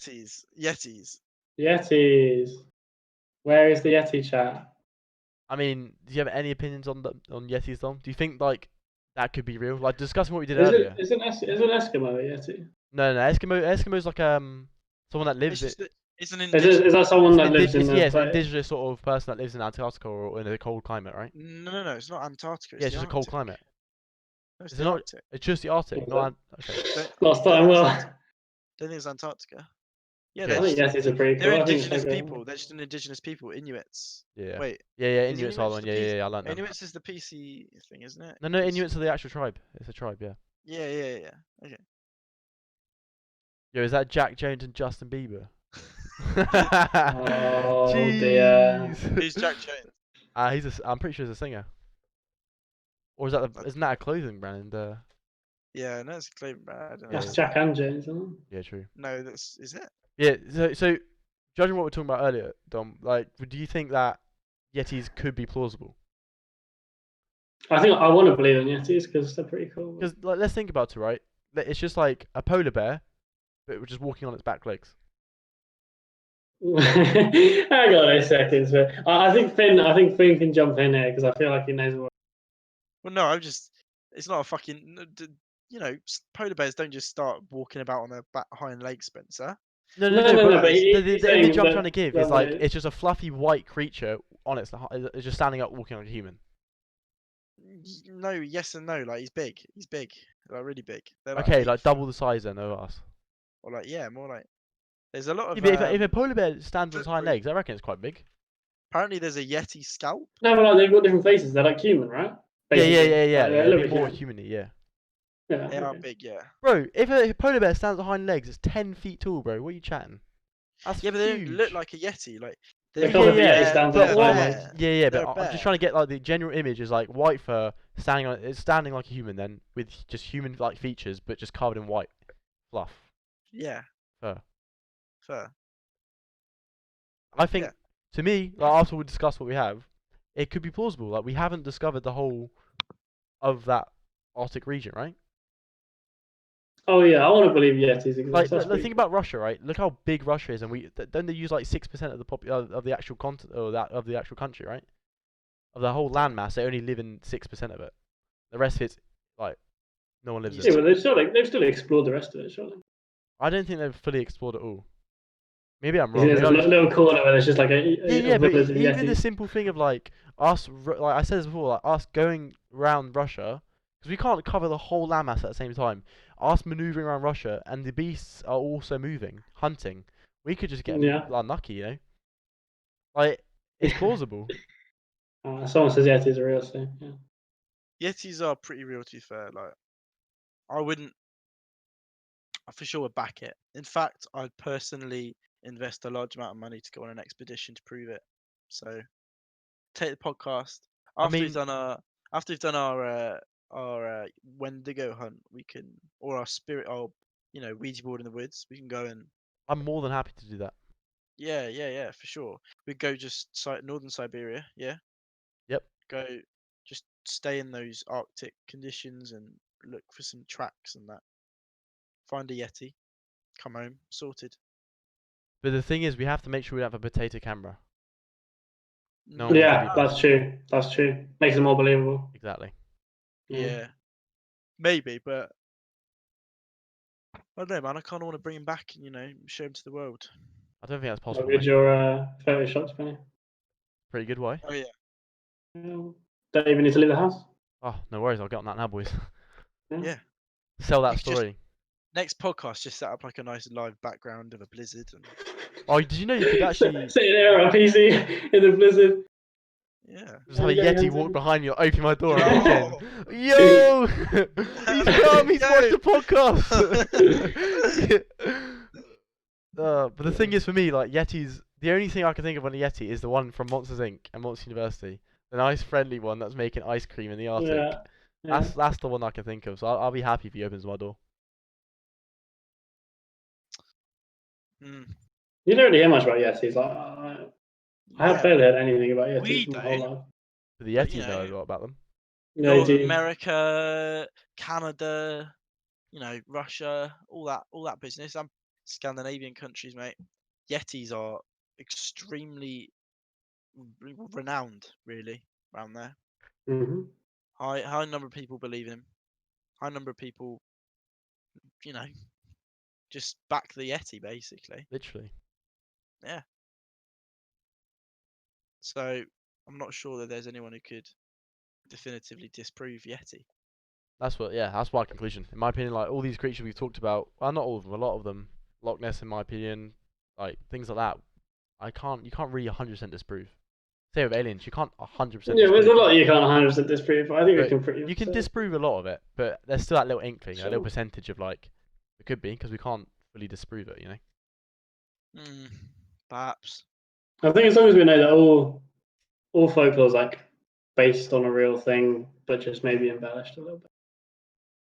Yetis. Yetis. Where is the Yeti chat? I mean, do you have any opinions on Yetis, Dom? Do you think like that could be real? Like discussing what we did earlier. Is an Eskimo a Yeti? No, Eskimo's like someone that lives. It's an indigenous. Is that someone that lives in? It's an indigenous sort of person that lives in Antarctica or in a cold climate, right? No, it's not Antarctica. It's just a cold climate. No, it's the Arctic. It's just the Arctic. Not okay. Last time, well. Don't think it's Antarctica. Yeah, Okay. I think Yetis are pretty cool. They're indigenous people. They're just an indigenous people. Inuits. Yeah. Wait. Yeah. Inuits are one. Yeah. I learned that. Inuits is the PC thing, isn't it? No. Inuits are the actual tribe. It's a tribe. Yeah. Yeah. Okay. Yo, is that Jack Jones and Justin Bieber? Oh dear. Who's Jack Jones? I'm pretty sure he's a singer. Or isn't that a clothing brand? Yeah, no, it's a clothing brand. That's Jack and Jones, isn't it? Yeah, true. No, is it? Yeah. So judging what we were talking about earlier, Dom, like, do you think that Yetis could be plausible? I think I want to believe in Yetis because they're pretty cool. Because like, let's think about it, right? It's just like a polar bear, but we're just walking on its back legs. Hang on a second. I think Finn can jump in here because I feel like he knows what. Well, no, it's not a fucking. Polar bears don't just start walking about on their hind legs, Spencer. No. But the image I'm trying to give is like it's just a fluffy white creature on it's just standing up, walking like a human. No, yes and no. Like he's big, like really big. Okay, like double the size then of us. Or like more like. There's a lot of. If a polar bear stands on its hind legs, I reckon it's quite big. Apparently, there's a Yeti scalp. No, but like, they've got different faces. They're like human, right? Basically. Yeah. Like, They're a bit more human-y, yeah. They are big, yeah. Bro, if a polar bear stands on hind legs, it's 10 feet tall, bro. What are you chatting? That's but they huge. don't look like a Yeti. Like they can't be Yeti stands on hind legs. Yeah, but I'm just trying to get like the general image is like white fur standing like a human then with just human like features but just covered in white fluff. Yeah. Fur. I think to me, like after we discuss what we have, it could be plausible. Like we haven't discovered the whole of that Arctic region, right? Oh yeah, I want to believe Yetis exist. Like think about Russia, right? Look how big Russia is, and don't they use like 6% of the of the actual continent or that of the actual country, right? Of the whole landmass, they only live in 6% of it. The rest of it's like no one lives in. Yeah, but they've still explored the rest of it, surely. I don't think they've fully explored it all. Maybe I'm wrong. There's a little corner where there's just like but even the simple thing of like us, like I said this before, like us going around Russia, because we can't cover the whole landmass at the same time. Us maneuvering around Russia, and the beasts are also moving, hunting. We could just get unlucky, you know. Like it's plausible. Someone says Yetis are real, so yeah. Yetis are pretty real, to be fair. Like, I wouldn't, for sure, would back it. In fact, I'd personally invest a large amount of money to go on an expedition to prove it. So, take the podcast after we've done our Wendigo hunt. We can, or our Ouija board in the woods. We can go and. I'm more than happy to do that. Yeah, for sure. We'd go just northern Siberia. Yeah. Yep. Go, just stay in those Arctic conditions and look for some tracks and that. Find a Yeti, come home, sorted. But the thing is, we have to make sure we have a potato camera. No. Yeah, that's true. Makes it more believable. Exactly. Yeah. Maybe, but I don't know, man. I kind of want to bring him back and show him to the world. I don't think that's possible. How good your photo shots, Penny? Pretty good, why? Oh yeah. Don't even need to leave the house. Oh, no worries. I'll get on that now, boys. Yeah. Sell that story. Next podcast, just set up like a nice live background of a blizzard. And... Oh, did you know you could actually sitting there on a PC in the blizzard? Yeah. Just have a Yeti walk behind you, open my door. Yo, he's come. He's watched the podcast. But the thing is, for me, like Yetis, the only thing I can think of on a Yeti is the one from Monsters Inc. and Monsters University, the nice friendly one that's making ice cream in the Arctic. Yeah. That's the one I can think of. So I'll be happy if he opens my door. You don't really hear much about Yetis. I have barely heard anything about Yetis in my whole life. But the Yetis know a lot about them. North America, Canada, Russia, all that business. Scandinavian countries, mate, Yetis are extremely renowned, really, around there. Mm-hmm. High number of people believe in him. High number of people, just back the Yeti, basically. Literally. Yeah. So I'm not sure that there's anyone who could definitively disprove Yeti. That's my conclusion. In my opinion, like all these creatures we've talked about, well, not all of them, a lot of them, Loch Ness, in my opinion, like things like that, you can't really 100% disprove. Say with aliens, you can't 100%. Yeah, there's a disprove lot it. you can't 100% disprove, but I think we But can pretty. You can disprove a lot of it, but there's still that little inkling, a little Sure. percentage of like it could be because we can't fully disprove it, you know. Perhaps. I think as long as we know that all folklore is like based on a real thing, but just maybe embellished a little bit.